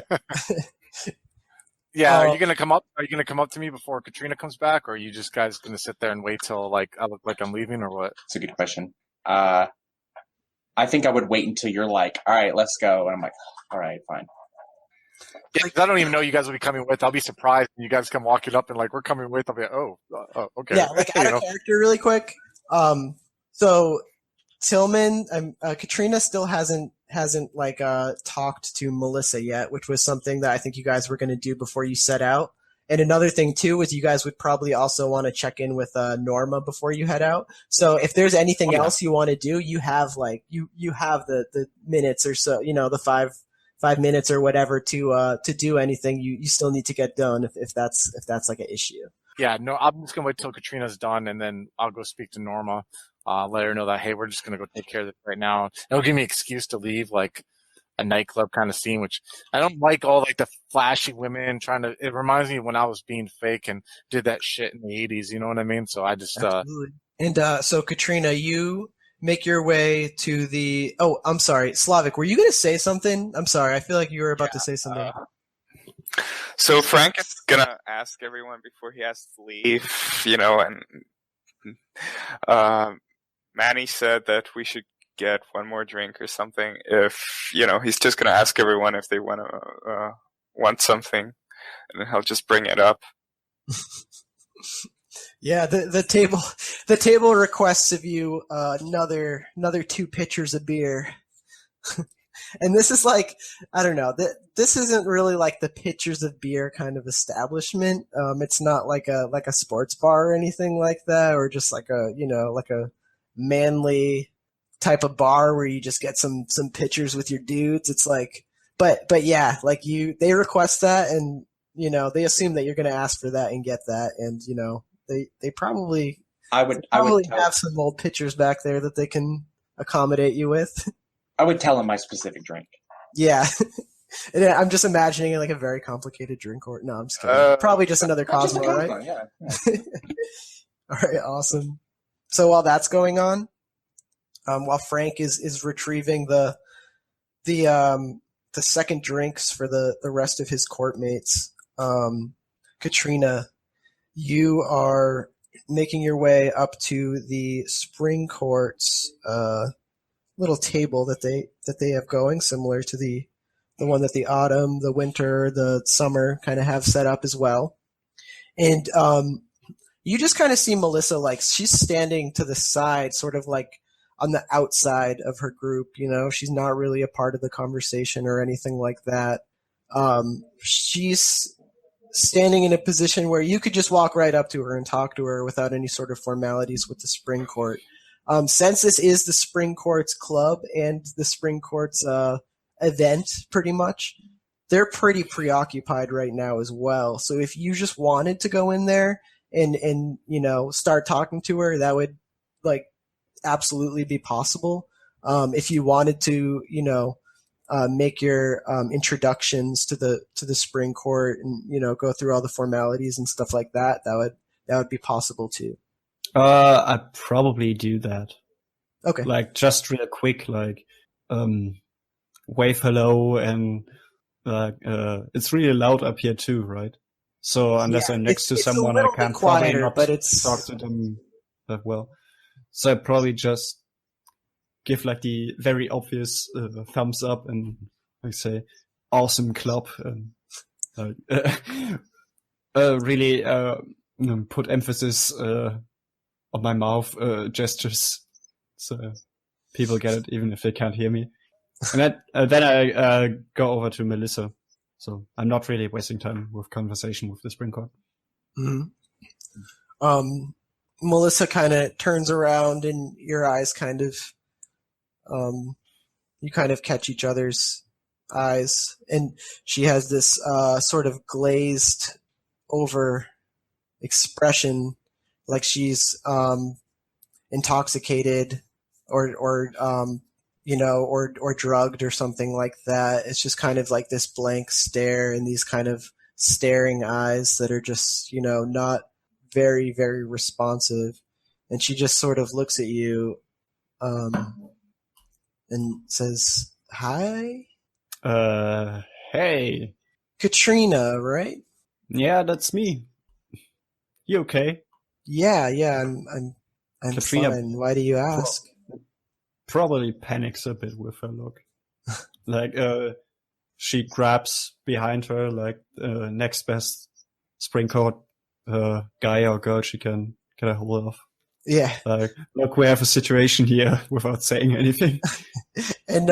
Yeah, are you gonna come up? Are you gonna come up to me before Katrina comes back, or are you just guys gonna sit there and wait till like I look like I'm leaving, or what? It's a good question. I think I would wait until you're like, all right, let's go, and I'm like, all right, fine. Yeah, 'cause I don't even know you guys will be coming with. I'll be surprised when you guys come walking up and like we're coming with. I'll be like, oh, okay. Yeah, like out of character, really quick. So Tillman, Katrina still hasn't like talked to Melissa yet, which was something that I think you guys were going to do before you set out. And another thing too is you guys would probably also want to check in with Norma before you head out. So if there's anything else you want to do, you have like you have the minutes or so, the 5 minutes or whatever to do anything you still need to get done if that's like an issue. Yeah, no, I'm just gonna wait till Katrina's done, and then I'll go speak to Norma. Let her know that, hey, we're just going to go take care of this right now. It'll give me an excuse to leave, like a nightclub kind of scene, which I don't like all like the flashy women it reminds me of when I was being fake and did that shit in the 80s, you know what I mean? So I just, Absolutely. And so Katrina, you make your way to the, I'm sorry, Slavic, were you going to say something? I'm sorry. I feel like you were about to say something. So Frank is going to ask everyone before he has to leave, and, Manny said that we should get one more drink or something. If he's just gonna ask everyone if they want something, and then he'll just bring it up. Yeah, the table requests of you another 2 pitchers of beer, and this is like I don't know. This isn't really like the pitchers of beer kind of establishment. It's not like a sports bar or anything like that, or just like a like a manly type of bar where you just get some pitchers with your dudes. It's like, but yeah, like they request that, and they assume that you're going to ask for that and get that, and they probably I would have some old pitchers back there that they can accommodate you with. I would tell him my specific drink. Yeah. And I'm just imagining like a very complicated drink court. No, I'm just kidding. Probably just another Cosmo, right? Yeah. All right, awesome. So while that's going on, while Frank is retrieving the second drinks for the rest of his court mates, Katrina, you are making your way up to the spring court's little table that they have going, similar to the one that the autumn, the winter, the summer kind of have set up as well. And you just kind of see Melissa, like she's standing to the side, sort of like on the outside of her group. You know, she's not really a part of the conversation or anything like that. She's standing in a position where you could just walk right up to her and talk to her without any sort of formalities with the spring court. Since this is the spring court's club and the spring court's event, pretty much, they're pretty preoccupied right now as well. So if you just wanted to go in there and you know, start talking to her, that would like absolutely be possible. If you wanted to, you know, make your introductions to the spring court and, you know, go through all the formalities and stuff like that, that would be possible too. I'd probably do that. Okay. Like just real quick, like wave hello, and it's really loud up here too, right? So unless I'm next to someone, I can't probably not talk to them that well. So I'd probably just give like the very obvious thumbs up and like say awesome club, and really put emphasis on my mouth gestures so people get it even if they can't hear me. And then I go over to Melissa. So I'm not really wasting time with conversation with the spring court. Mm-hmm. Melissa kind of turns around and your eyes kind of you kind of catch each other's eyes, and she has this sort of glazed over expression, like she's intoxicated or you know, or drugged or something like that. It's just kind of like this blank stare and these kind of staring eyes that are just, you know, not very, very responsive. And she just sort of looks at you and says, "Hi." Hey. Katrina, right? Yeah, that's me. You okay? Yeah, I'm Katrina, fine. Why do you ask? Probably panics a bit with her look. Like, she grabs behind her, like, next best spring court guy or girl she can get a hold of. Yeah. Like, look, we have a situation here, without saying anything. And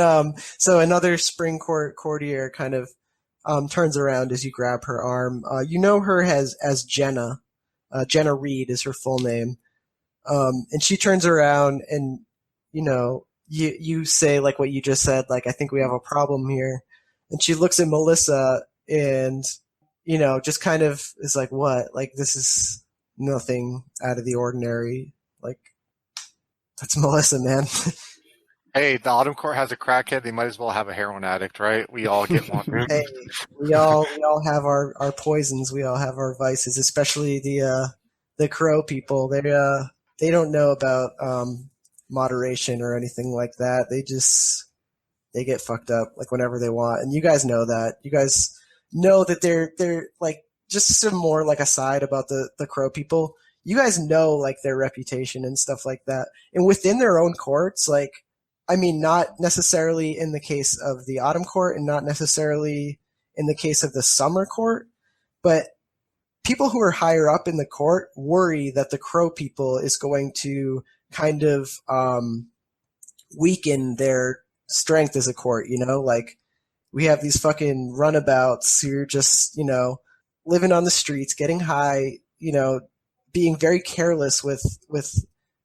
so another spring courtier kind of turns around as you grab her arm. You know her as Jenna. Jenna Reed is her full name. And she turns around and, you know, you say like what you just said, like, I think we have a problem here. And she looks at Melissa and, you know, just kind of is like, what? Like, this is nothing out of the ordinary. Like, that's Melissa, man. Hey, the Autumn Court has a crackhead. They might as well have a heroin addict, right? We all get one. Hey, we all have our poisons. We all have our vices, especially the crow people. They don't know about moderation or anything like that. They get fucked up like whenever they want. And you guys know that. You guys know that they're like, just some more like aside about the crow people. You guys know like their reputation and stuff like that. And within their own courts, like, I mean, not necessarily in the case of the Autumn Court and not necessarily in the case of the Summer Court, but people who are higher up in the court worry that the crow people is going to kind of weaken their strength as a court, you know? Like, we have these fucking runabouts who are just, you know, living on the streets, getting high, you know, being very careless with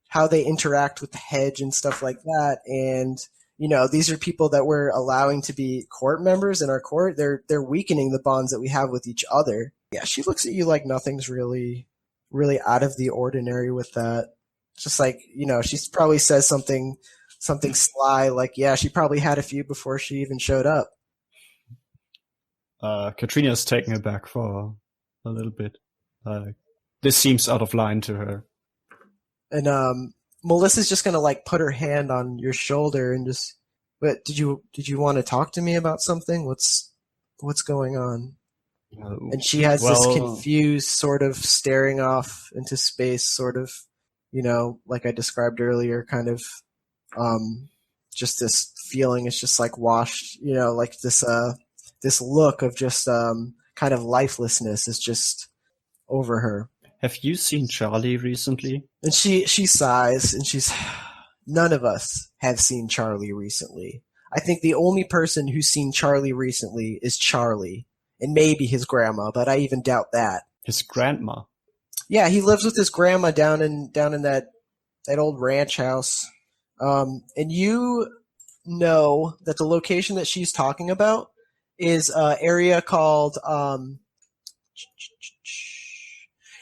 how they interact with the hedge and stuff like that. And, you know, these are people that we're allowing to be court members in our court. They're weakening the bonds that we have with each other. Yeah, she looks at you like nothing's really out of the ordinary with that. Just like, you know, she probably says something sly like, yeah, she probably had a few before she even showed up. Katrina's taken aback for a little bit. This seems out of line to her. And Melissa's just gonna like put her hand on your shoulder and just, but did you want to talk to me about something? What's going on? And she has this confused sort of staring off into space, sort of, like I described earlier, kind of, just this feeling. It's just like washed, like this look of just kind of lifelessness is just over her. Have you seen Charlie recently? And she sighs, and none of us have seen Charlie recently. I think the only person who's seen Charlie recently is Charlie, and maybe his grandma, but I even doubt that. His grandma? Yeah, he lives with his grandma down in that old ranch house. And you know that the location that she's talking about is an area called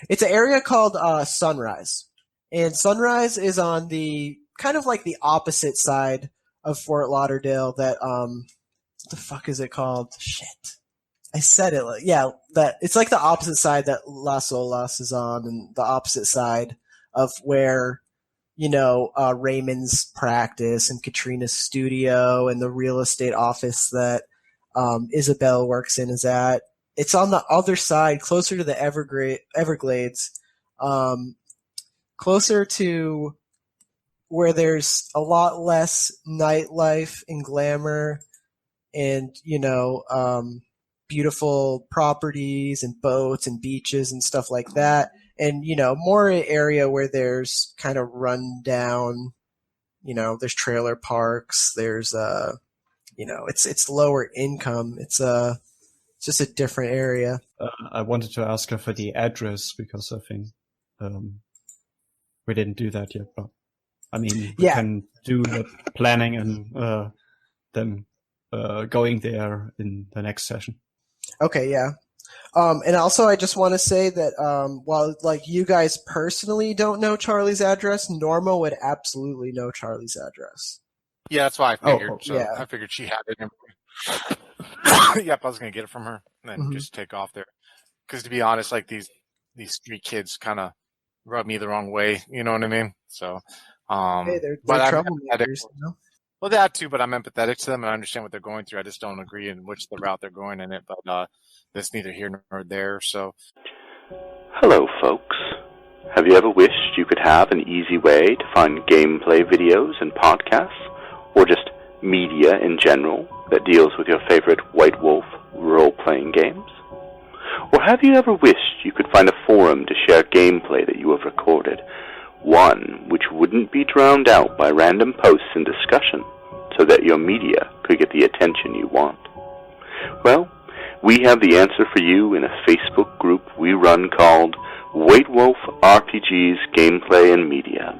it's an area called Sunrise. And Sunrise is on the kind of like the opposite side of Fort Lauderdale. That what the fuck is it called? Shit, I said it. Yeah, that it's like the opposite side that Las Olas is on, and the opposite side of where Raymond's practice and Katrina's studio and the real estate office that Isabel works in is at. It's on the other side, closer to the Everglades, closer to where there's a lot less nightlife and glamour and, beautiful properties and boats and beaches and stuff like that. And, more an area where there's kind of run down, there's trailer parks, there's, it's lower income. It's just a different area. I wanted to ask her for the address because I think we didn't do that yet. But I mean, we can do the planning and then going there in the next session. Okay, yeah. And also, I just want to say that while like you guys personally don't know Charlie's address, Norma would absolutely know Charlie's address. Yeah, that's why I figured. Yeah. I figured she had it. Yep, I was gonna get it from her and then just take off there. Because to be honest, like these street kids kind of rub me the wrong way. You know what I mean? So, hey, they're troublemakers. Well, that too, but I'm empathetic to them and I understand what they're going through. I just don't agree in which the route they're going in it. But that's neither here nor there. So, hello, folks. Have you ever wished you could have an easy way to find gameplay videos and podcasts, or just media in general that deals with your favorite White Wolf role-playing games? Or have you ever wished you could find a forum to share gameplay that you have recorded, one which wouldn't be drowned out by random posts and discussion, so that your media could get the attention you want? Well, we have the answer for you in a Facebook group we run called White Wolf RPGs Gameplay and Media.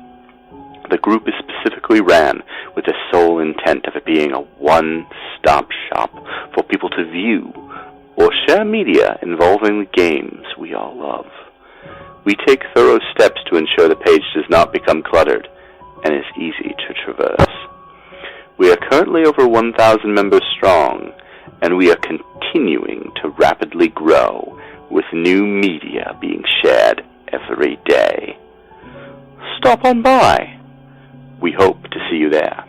The group is specifically ran with the sole intent of it being a one-stop shop for people to view or share media involving the games we all love. We take thorough steps to ensure the page does not become cluttered and is easy to traverse. We are currently over 1,000 members strong, and we are continuing to rapidly grow with new media being shared every day. Stop on by. We hope to see you there.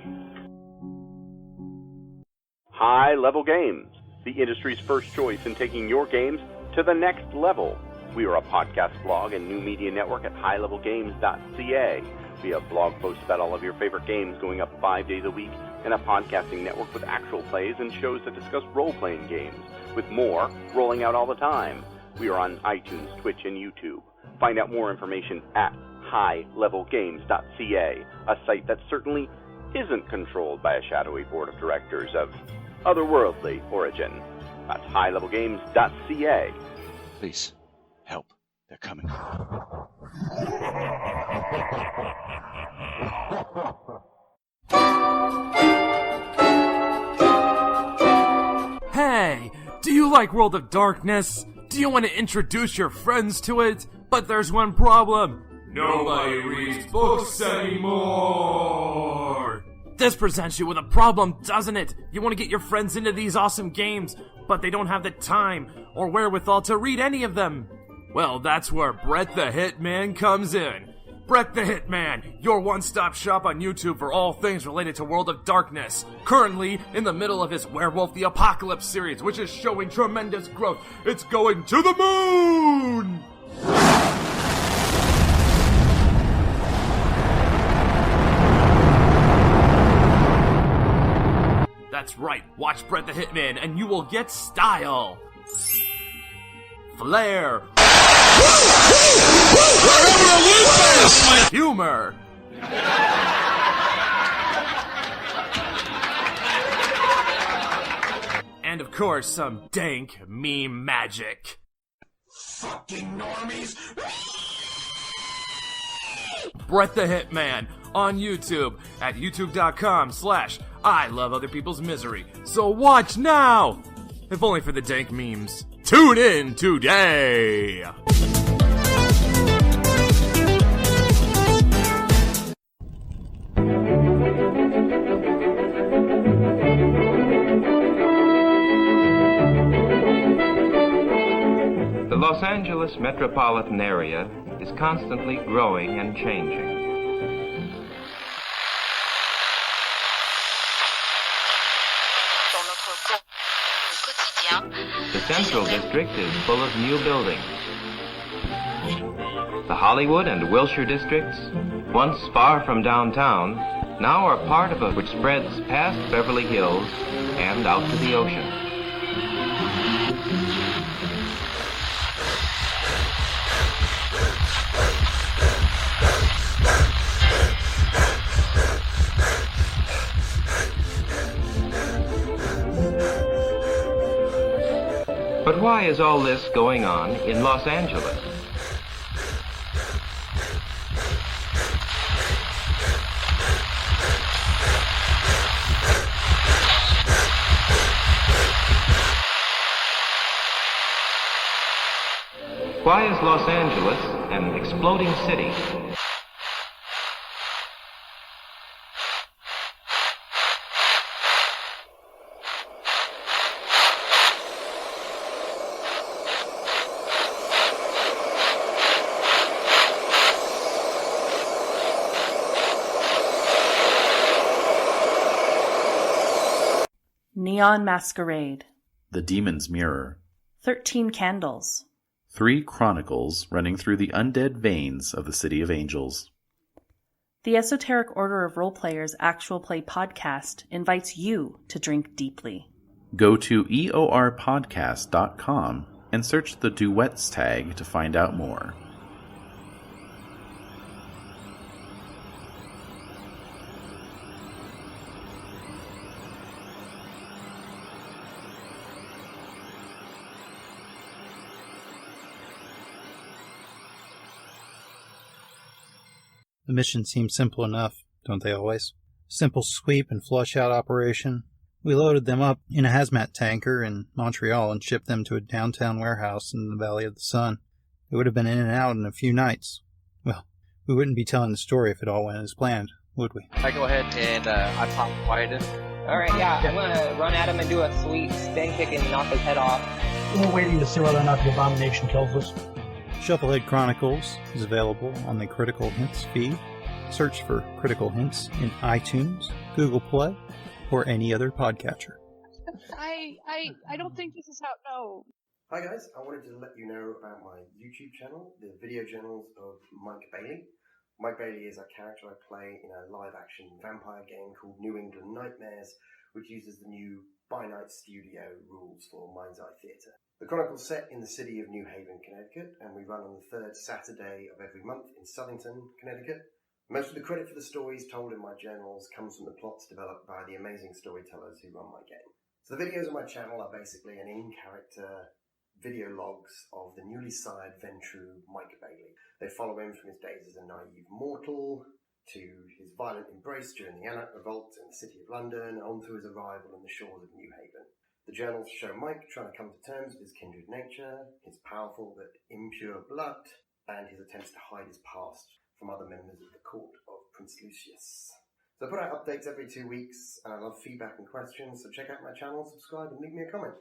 High Level Games, the industry's first choice in taking your games to the next level. We are a podcast blog and new media network at highlevelgames.ca. We have blog posts about all of your favorite games going up 5 days a week, and a podcasting network with actual plays and shows that discuss role-playing games, with more rolling out all the time. We are on iTunes, Twitch, and YouTube. Find out more information at highlevelgames.ca, a site that certainly isn't controlled by a shadowy board of directors of otherworldly origin. That's highlevelgames.ca. Please, help. They're coming. Hey, do you like World of Darkness? Do you want to introduce your friends to it? But there's one problem. Nobody reads books anymore. This presents you with a problem, doesn't it? You want to get your friends into these awesome games, but they don't have the time or wherewithal to read any of them. Well, that's where Brett the Hitman comes in. Brett the Hitman, your one-stop shop on YouTube for all things related to World of Darkness. Currently in the middle of his Werewolf the Apocalypse series, which is showing tremendous growth. It's going to the moon! That's right, watch Brett the Hitman and you will get style, flair, humor, and of course some dank meme magic. Fucking normies! Brett the Hitman on YouTube at youtube.com/I love other people's misery. So watch now! If only for the dank memes. Tune in today! The Los Angeles metropolitan area is constantly growing and changing. The Central District is full of new buildings. The Hollywood and Wilshire districts, once far from downtown, now are part of a which spreads past Beverly Hills and out to the ocean. But why is all this going on in Los Angeles? Why is Los Angeles an exploding city? Neon Masquerade. The Demon's Mirror. 13 Candles. 3 Chronicles running through the undead veins of the City of Angels. The Esoteric Order of Roleplayers Actual Play Podcast invites you to drink deeply. Go to eorpodcast.com and search the Duets tag to find out more. The mission seemed simple enough, don't they always? Simple sweep and flush out operation. We loaded them up in a hazmat tanker in Montreal and shipped them to a downtown warehouse in the Valley of the Sun. They would have been in and out in a few nights. Well, we wouldn't be telling the story if it all went as planned, would we? I go ahead and I pop quietest. Alright, yeah, I'm gonna run at him and do a sweet spin kick and knock his head off. We're waiting to see whether or not the abomination kills us. Shufflehead Chronicles is available on the Critical Hints feed. Search for Critical Hints in iTunes, Google Play, or any other podcatcher. I don't think this is how. No. Hi guys, I wanted to let you know about my YouTube channel, the video journals of Mike Bailey. Mike Bailey is a character I play in a live-action vampire game called New England Nightmares, which uses the new By Night Studio rules for Mind's Eye Theatre. The Chronicle's set in the city of New Haven, Connecticut, and we run on the third Saturday of every month in Southington, Connecticut. Most of the credit for the stories told in my journals comes from the plots developed by the amazing storytellers who run my game. So the videos on my channel are basically an in-character video logs of the newly sired Ventrue Mike Bailey. They follow him from his days as a naive mortal, to his violent embrace during the Anarch Revolt in the City of London, and on to his arrival on the shores of New Haven. The journals show Mike trying to come to terms with his kindred nature, his powerful but impure blood, and his attempts to hide his past from other members of the court of Prince Lucius. So I put out updates every 2 weeks, and I love feedback and questions, so check out my channel, subscribe, and leave me a comment.